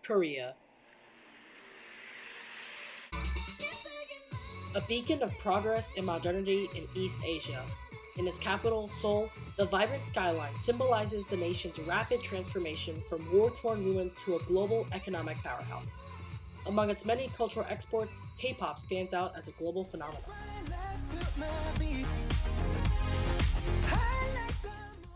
Korea. A beacon of progress and modernity in East Asia. In its capital, Seoul, the vibrant skyline symbolizes the nation's rapid transformation from war-torn ruins to a global economic powerhouse. Among its many cultural exports, K-pop stands out as a global phenomenon.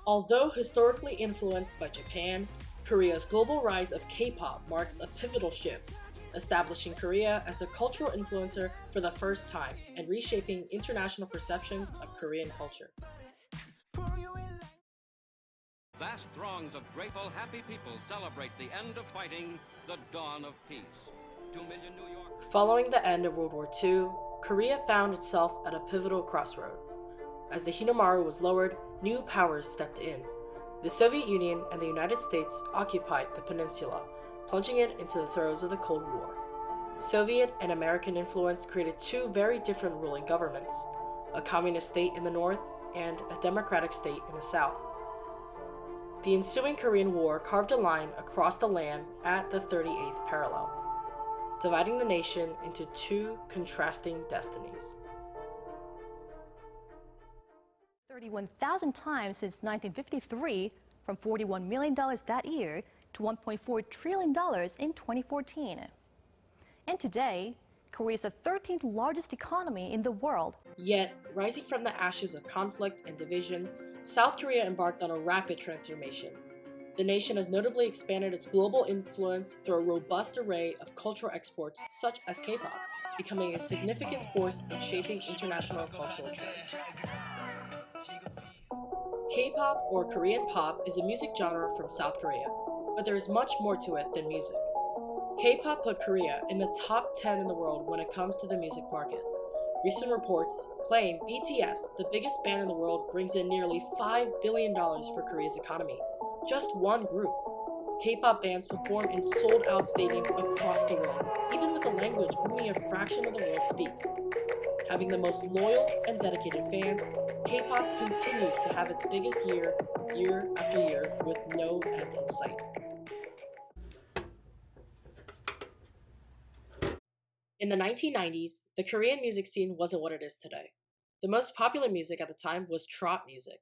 Although historically influenced by Japan, Korea's global rise of K-pop marks a pivotal shift, establishing Korea as a cultural influencer for the first time and reshaping international perceptions of Korean culture. Vast throngs of grateful, happy people celebrate the end of fighting, the dawn of peace. 2 million New York. Following the end of World War II, Korea found itself at a pivotal crossroad. As the Hinamaru was lowered, new powers stepped in. The Soviet Union and the United States occupied the peninsula, plunging it into the throes of the Cold War. Soviet and American influence created two very different ruling governments, a communist state in the north and a democratic state in the south. The ensuing Korean War carved a line across the land at the 38th parallel, dividing the nation into two contrasting destinies. 31,000 times since 1953, from $41 million that year to $1.4 trillion in 2014. And today, Korea is the 13th largest economy in the world. Yet, rising from the ashes of conflict and division, South Korea embarked on a rapid transformation. The nation has notably expanded its global influence through a robust array of cultural exports such as K-pop, becoming a significant force in shaping international cultural trends. K-pop, or Korean pop, is a music genre from South Korea, but there is much more to it than music. K-pop put Korea in the top 10 in the world when it comes to the music market. Recent reports claim BTS, the biggest band in the world, brings in nearly $5 billion for Korea's economy. Just one group. K-pop bands perform in sold-out stadiums across the world, even with a language only a fraction of the world speaks. Having the most loyal and dedicated fans, K-pop continues to have its biggest year after year, with no end in sight. In the 1990s, the Korean music scene wasn't what it is today. The most popular music at the time was trot music.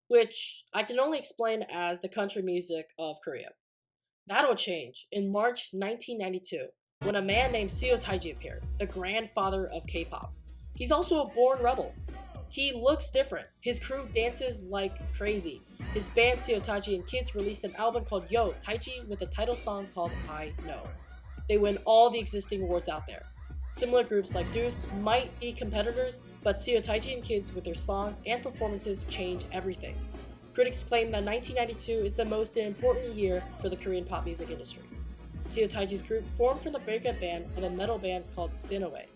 Which I can only explain as the country music of Korea. That'll change in March 1992, when a man named Seo Taiji appeared, the grandfather of K-pop. He's also a born rebel. He looks different. His crew dances like crazy. His band Seo Taiji and Kids released an album called Yo Taiji with a title song called I Know. They win all the existing awards out there. Similar groups like Deuce might be competitors, but Seo Taiji and Kids with their songs and performances change everything. Critics claim that 1992 is the most important year for the Korean pop music industry. Seo Taiji's group formed from the breakup band of a metal band called Sinaway.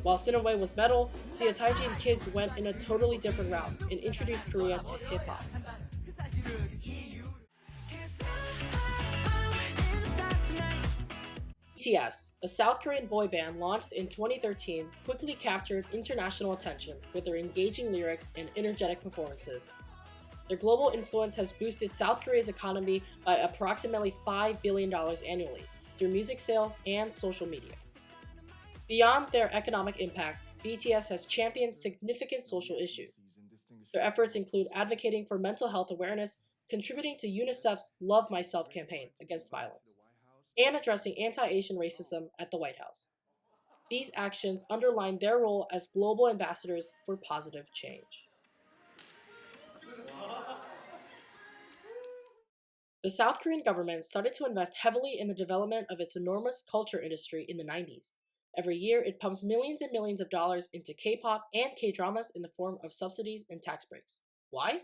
While Sinaway was metal, Seo Taiji and Kids went in a totally different route and introduced Korea to hip-hop. BTS, a South Korean boy band launched in 2013, quickly captured international attention with their engaging lyrics and energetic performances. Their global influence has boosted South Korea's economy by approximately $5 billion annually through music sales and social media. Beyond their economic impact, BTS has championed significant social issues. Their efforts include advocating for mental health awareness, contributing to UNICEF's Love Myself campaign against violence, and addressing anti-Asian racism at the White House. These actions underline their role as global ambassadors for positive change. The South Korean government started to invest heavily in the development of its enormous culture industry in the 90s. Every year, it pumps millions and millions of dollars into K-pop and K-dramas in the form of subsidies and tax breaks. Why?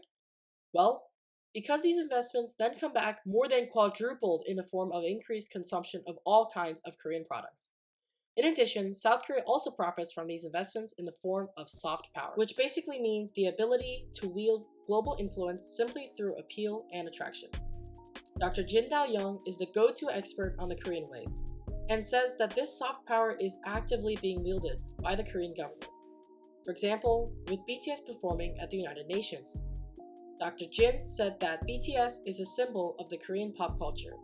Well, because these investments then come back more than quadrupled in the form of increased consumption of all kinds of Korean products. In addition, South Korea also profits from these investments in the form of soft power, which basically means the ability to wield global influence simply through appeal and attraction. Dr. Jin Dao-young is the go-to expert on the Korean wave, and says that this soft power is actively being wielded by the Korean government. For example, with BTS performing at the United Nations. Dr. Jin said that BTS is a symbol of the Korean pop culture,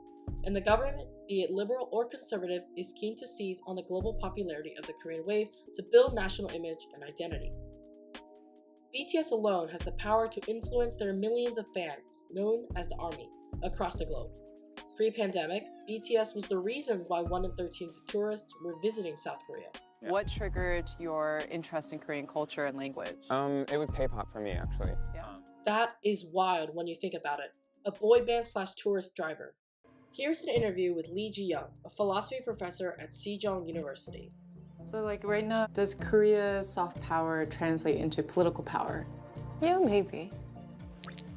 and the government, be it liberal or conservative, is keen to seize on the global popularity of the Korean wave to build national image and identity. BTS alone has the power to influence their millions of fans, known as the ARMY, across the globe. Pre-pandemic, BTS was the reason why 1 in 13 tourists were visiting South Korea. What triggered your interest in Korean culture and language? It was K-pop for me, actually. Yeah. That is wild when you think about it. A boy band / tourist driver. Here's an interview with Lee Ji-young, a philosophy professor at Sejong University. So like right now, does Korea's soft power translate into political power? Yeah, maybe.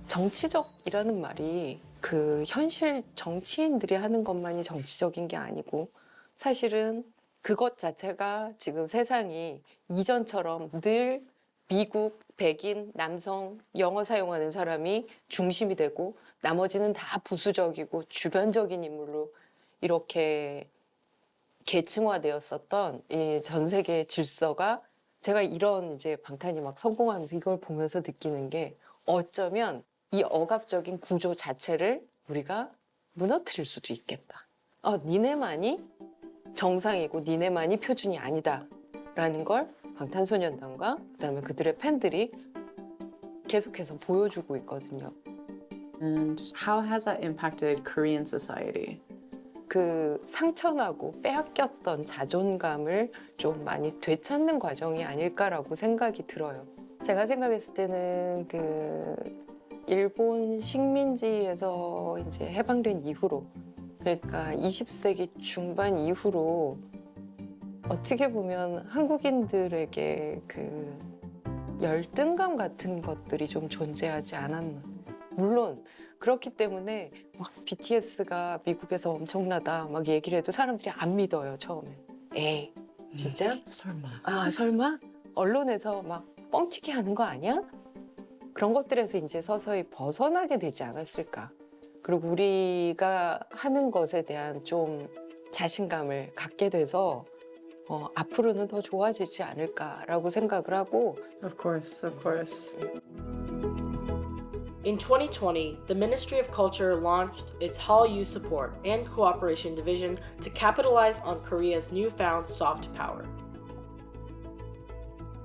정치적이라는 말이 그 현실 정치인들이 하는 것만이 정치적인 게 아니고 사실은 그것 자체가 지금 세상이 이전처럼 늘 미국, 백인, 남성, 영어 사용하는 사람이 중심이 되고 나머지는 다 부수적이고 주변적인 인물로 이렇게 계층화되었었던 이 전 세계의 질서가 제가 이런 이제 방탄이 막 성공하면서 이걸 보면서 느끼는 게 어쩌면 이 억압적인 구조 자체를 우리가 무너뜨릴 수도 있겠다. 니네만이 정상이고 니네만이 표준이 아니다 라는 걸 방탄소년단과 그다음에 그들의 팬들이 계속해서 보여주고 있거든요. And how has that impacted Korean society? 그 상처나고 빼앗겼던 자존감을 좀 많이 되찾는 과정이 아닐까라고 생각이 들어요. 제가 생각했을 때는 그 일본 식민지에서 이제 해방된 이후로, 그러니까 20세기 중반 이후로 어떻게 보면 한국인들에게 그 열등감 같은 것들이 좀 존재하지 않았나. 물론 그렇기 때문에 막 BTS가 미국에서 엄청나다 막 얘기를 해도 사람들이 안 믿어요, 처음에. 에이, 진짜? 설마. 아, 설마? 언론에서 막 뻥치기 하는 거 아니야? 그런 것들에서 이제 서서히 벗어나게 되지 않았을까. 그리고 우리가 하는 것에 대한 좀 자신감을 갖게 돼서 앞으로는 더 좋아지지 않을까라고 생각을 하고. Of course, of course. In 2020, the Ministry of Culture launched its Hallyu Support and Cooperation Division to capitalize on Korea's newfound soft power.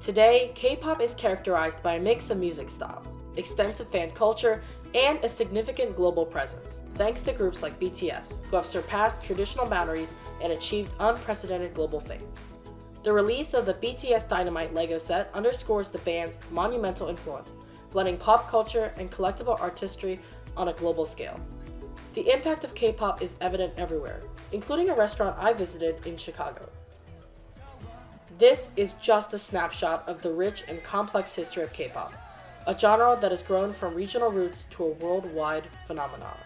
Today, K-pop is characterized by a mix of music styles, extensive fan culture, and a significant global presence, thanks to groups like BTS, who have surpassed traditional boundaries and achieved unprecedented global fame. The release of the BTS Dynamite Lego set underscores the band's monumental influence, blending pop culture and collectible artistry on a global scale. The impact of K-pop is evident everywhere, including a restaurant I visited in Chicago. This is just a snapshot of the rich and complex history of K-pop, a genre that has grown from regional roots to a worldwide phenomenon.